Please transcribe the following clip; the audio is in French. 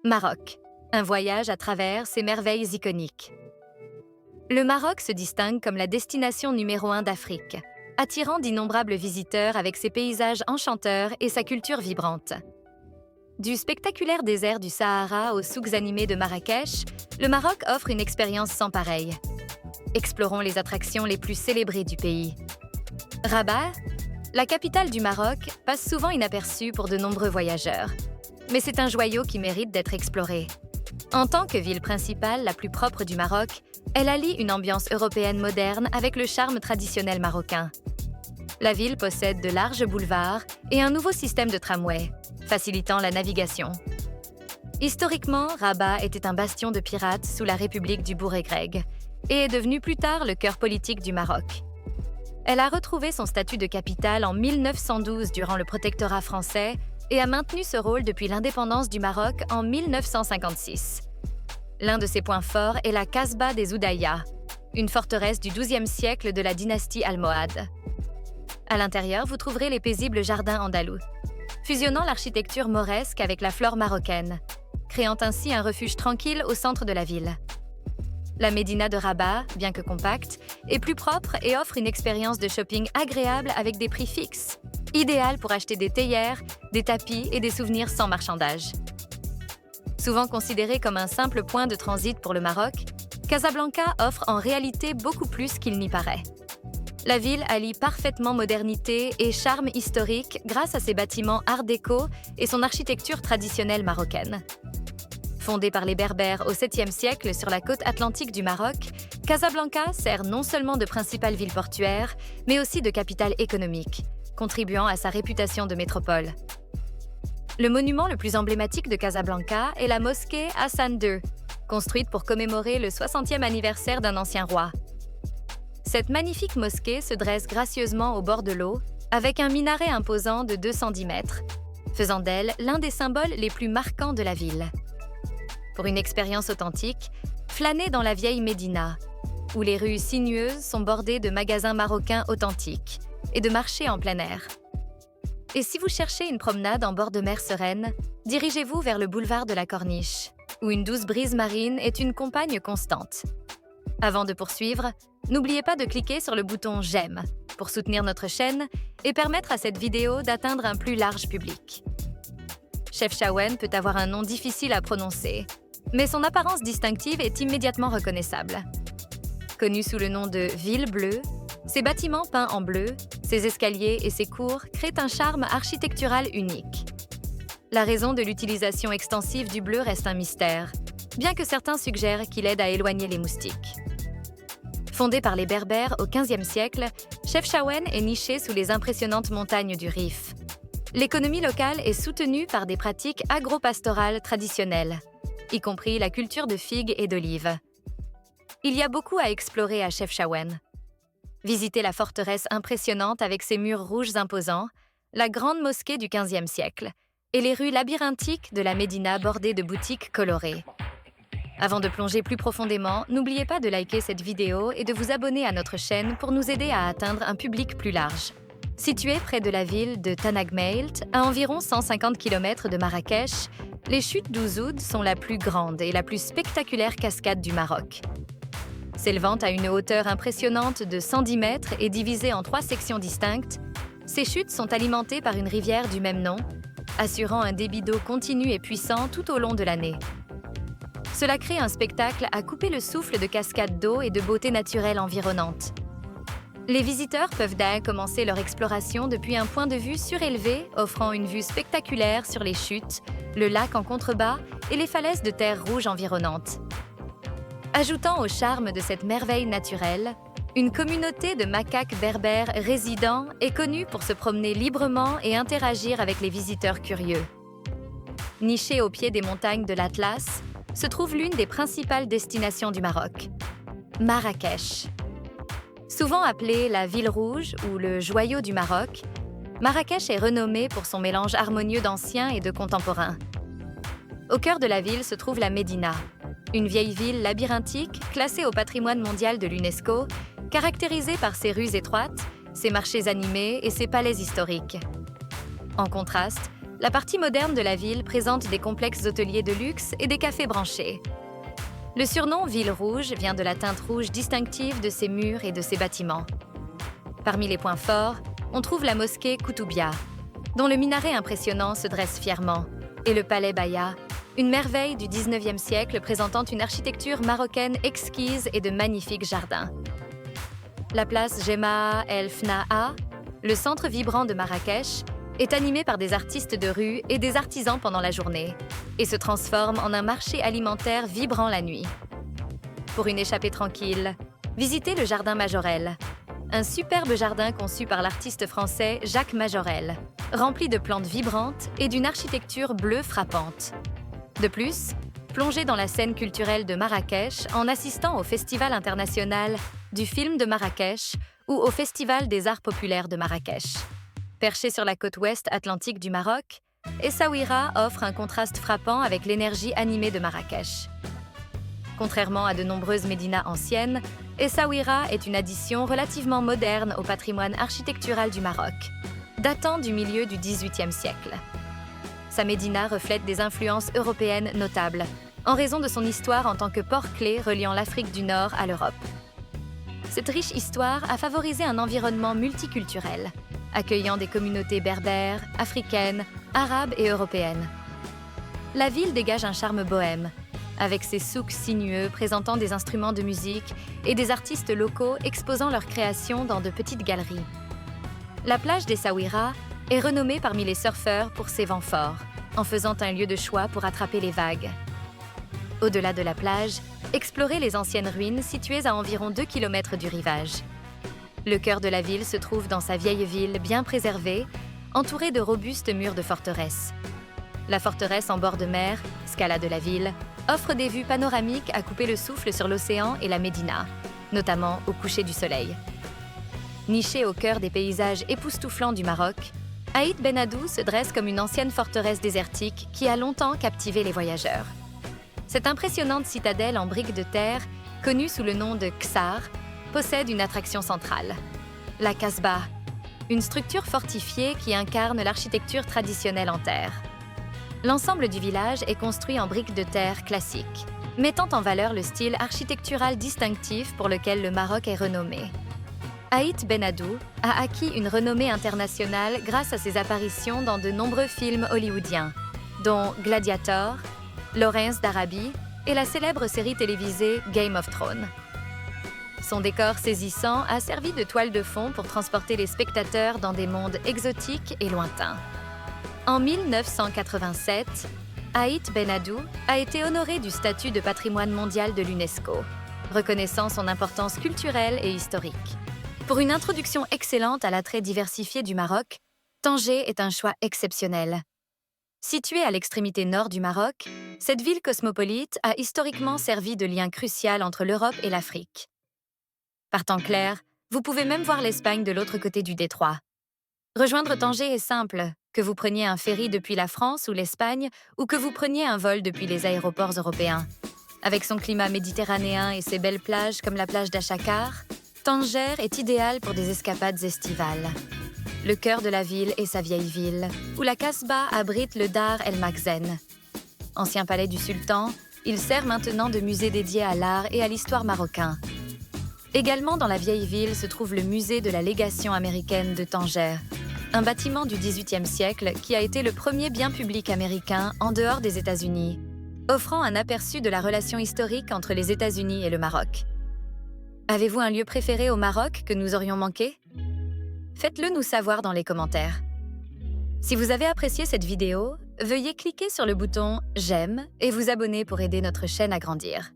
Maroc, un voyage à travers ses merveilles iconiques. Le Maroc se distingue comme la destination numéro 1 d'Afrique, attirant d'innombrables visiteurs avec ses paysages enchanteurs et sa culture vibrante. Du spectaculaire désert du Sahara aux souks animés de Marrakech, le Maroc offre une expérience sans pareille. Explorons les attractions les plus célébrées du pays. Rabat, la capitale du Maroc, passe souvent inaperçue pour de nombreux voyageurs. Mais c'est un joyau qui mérite d'être exploré. En tant que ville principale la plus propre du Maroc, elle allie une ambiance européenne moderne avec le charme traditionnel marocain. La ville possède de larges boulevards et un nouveau système de tramway, facilitant la navigation. Historiquement, Rabat était un bastion de pirates sous la République du Bourg-et-Greg et est devenue plus tard le cœur politique du Maroc. Elle a retrouvé son statut de capitale en 1912 durant le protectorat français et a maintenu ce rôle depuis l'indépendance du Maroc en 1956. L'un de ses points forts est la Casbah des Oudaïa, une forteresse du XIIe siècle de la dynastie almohade. À l'intérieur, vous trouverez les paisibles jardins andalous, fusionnant l'architecture mauresque avec la flore marocaine, créant ainsi un refuge tranquille au centre de la ville. La médina de Rabat, bien que compacte, est plus propre et offre une expérience de shopping agréable avec des prix fixes, idéal pour acheter des théières, des tapis et des souvenirs sans marchandage. Souvent considéré comme un simple point de transit pour le Maroc, Casablanca offre en réalité beaucoup plus qu'il n'y paraît. La ville allie parfaitement modernité et charme historique grâce à ses bâtiments art déco et son architecture traditionnelle marocaine. Fondée par les Berbères au 7e siècle sur la côte atlantique du Maroc, Casablanca sert non seulement de principale ville portuaire, mais aussi de capitale économique, contribuant à sa réputation de métropole. Le monument le plus emblématique de Casablanca est la mosquée Hassan II, construite pour commémorer le 60e anniversaire d'un ancien roi. Cette magnifique mosquée se dresse gracieusement au bord de l'eau, avec un minaret imposant de 210 mètres, faisant d'elle l'un des symboles les plus marquants de la ville. Pour une expérience authentique, flânez dans la vieille Médina, où les rues sinueuses sont bordées de magasins marocains authentiques et de marchés en plein air. Et si vous cherchez une promenade en bord de mer sereine, dirigez-vous vers le boulevard de la Corniche, où une douce brise marine est une compagne constante. Avant de poursuivre, n'oubliez pas de cliquer sur le bouton « J'aime » pour soutenir notre chaîne et permettre à cette vidéo d'atteindre un plus large public. Chefchaouen peut avoir un nom difficile à prononcer, mais son apparence distinctive est immédiatement reconnaissable. Connu sous le nom de « Ville bleue », ses bâtiments peints en bleu, ses escaliers et ses cours créent un charme architectural unique. La raison de l'utilisation extensive du bleu reste un mystère, bien que certains suggèrent qu'il aide à éloigner les moustiques. Fondé par les Berbères au XVe siècle, Chefchaouen est niché sous les impressionnantes montagnes du Rif. L'économie locale est soutenue par des pratiques agro-pastorales traditionnelles, y compris la culture de figues et d'olives. Il y a beaucoup à explorer à Chefchaouen. Visitez la forteresse impressionnante avec ses murs rouges imposants, la grande mosquée du XVe siècle et les rues labyrinthiques de la Médina bordées de boutiques colorées. Avant de plonger plus profondément, n'oubliez pas de liker cette vidéo et de vous abonner à notre chaîne pour nous aider à atteindre un public plus large. Située près de la ville de Tanagmeilt, à environ 150 km de Marrakech, les chutes d'Ouzoud sont la plus grande et la plus spectaculaire cascade du Maroc. S'élevant à une hauteur impressionnante de 110 mètres et divisée en 3 sections distinctes, ces chutes sont alimentées par une rivière du même nom, assurant un débit d'eau continu et puissant tout au long de l'année. Cela crée un spectacle à couper le souffle de cascades d'eau et de beauté naturelle environnante. Les visiteurs peuvent d'ailleurs commencer leur exploration depuis un point de vue surélevé offrant une vue spectaculaire sur les chutes, le lac en contrebas et les falaises de terre rouge environnantes. Ajoutant au charme de cette merveille naturelle, une communauté de macaques berbères résidents est connue pour se promener librement et interagir avec les visiteurs curieux. Nichée au pied des montagnes de l'Atlas, se trouve l'une des principales destinations du Maroc, Marrakech. Souvent appelée la Ville rouge ou le joyau du Maroc, Marrakech est renommée pour son mélange harmonieux d'ancien et de contemporain. Au cœur de la ville se trouve la Médina, une vieille ville labyrinthique classée au patrimoine mondial de l'UNESCO, caractérisée par ses rues étroites, ses marchés animés et ses palais historiques. En contraste, La partie moderne de la ville présente des complexes hôteliers de luxe et des cafés branchés. Le surnom Ville Rouge vient de la teinte rouge distinctive de ses murs et de ses bâtiments. Parmi les points forts, on trouve la mosquée Koutoubia, dont le minaret impressionnant se dresse fièrement, et le palais Baïa, une merveille du 19e siècle présentant une architecture marocaine exquise et de magnifiques jardins. La place Jemaa El Fnaa, le centre vibrant de Marrakech, est animée par des artistes de rue et des artisans pendant la journée, et se transforme en un marché alimentaire vibrant la nuit. Pour une échappée tranquille, visitez le jardin Majorelle, un superbe jardin conçu par l'artiste français Jacques Majorelle, rempli de plantes vibrantes et d'une architecture bleue frappante. De plus, plongez dans la scène culturelle de Marrakech en assistant au Festival international du film de Marrakech ou au Festival des arts populaires de Marrakech. Perché sur la côte ouest atlantique du Maroc, Essaouira offre un contraste frappant avec l'énergie animée de Marrakech. Contrairement à de nombreuses médinas anciennes, Essaouira est une addition relativement moderne au patrimoine architectural du Maroc, datant du milieu du XVIIIe siècle. Sa médina reflète des influences européennes notables, en raison de son histoire en tant que port-clé reliant l'Afrique du Nord à l'Europe. Cette riche histoire a favorisé un environnement multiculturel, accueillant des communautés berbères, africaines, arabes et européennes. La ville dégage un charme bohème, avec ses souks sinueux présentant des instruments de musique et des artistes locaux exposant leurs créations dans de petites galeries. La plage d'Essaouira est renommée parmi les surfeurs pour ses vents forts, en faisant un lieu de choix pour attraper les vagues. Au-delà de la plage, explorez les anciennes ruines situées à environ 2 km du rivage. Le cœur de la ville se trouve dans sa vieille ville bien préservée, entourée de robustes murs de forteresse. La forteresse en bord de mer, Scala de la ville, offre des vues panoramiques à couper le souffle sur l'océan et la Médina, notamment au coucher du soleil. Nichée au cœur des paysages époustouflants du Maroc, Aït Ben Haddou se dresse comme une ancienne forteresse désertique qui a longtemps captivé les voyageurs. Cette impressionnante citadelle en briques de terre, connue sous le nom de Ksar, possède une attraction centrale, la Kasbah, une structure fortifiée qui incarne l'architecture traditionnelle en terre. L'ensemble du village est construit en briques de terre classiques, mettant en valeur le style architectural distinctif pour lequel le Maroc est renommé. Aït Ben Haddou a acquis une renommée internationale grâce à ses apparitions dans de nombreux films hollywoodiens, dont Gladiator, Lawrence d'Arabie et la célèbre série télévisée Game of Thrones. Son décor saisissant a servi de toile de fond pour transporter les spectateurs dans des mondes exotiques et lointains. En 1987, Aït Ben Haddou a été honoré du statut de patrimoine mondial de l'UNESCO, reconnaissant son importance culturelle et historique. Pour une introduction excellente à l'attrait diversifié du Maroc, Tanger est un choix exceptionnel. Située à l'extrémité nord du Maroc, cette ville cosmopolite a historiquement servi de lien crucial entre l'Europe et l'Afrique. Par temps clair, vous pouvez même voir l'Espagne de l'autre côté du détroit. Rejoindre Tanger est simple, que vous preniez un ferry depuis la France ou l'Espagne ou que vous preniez un vol depuis les aéroports européens. Avec son climat méditerranéen et ses belles plages comme la plage d'Achakar, Tanger est idéal pour des escapades estivales. Le cœur de la ville est sa vieille ville, où la Kasbah abrite le Dar El Makhzen. Ancien palais du sultan, il sert maintenant de musée dédié à l'art et à l'histoire marocain. Également dans la vieille ville se trouve le musée de la légation américaine de Tanger, un bâtiment du XVIIIe siècle qui a été le premier bien public américain en dehors des États-Unis, offrant un aperçu de la relation historique entre les États-Unis et le Maroc. Avez-vous un lieu préféré au Maroc que nous aurions manqué? Faites-le nous savoir dans les commentaires. Si vous avez apprécié cette vidéo, veuillez cliquer sur le bouton « J'aime » et vous abonner pour aider notre chaîne à grandir.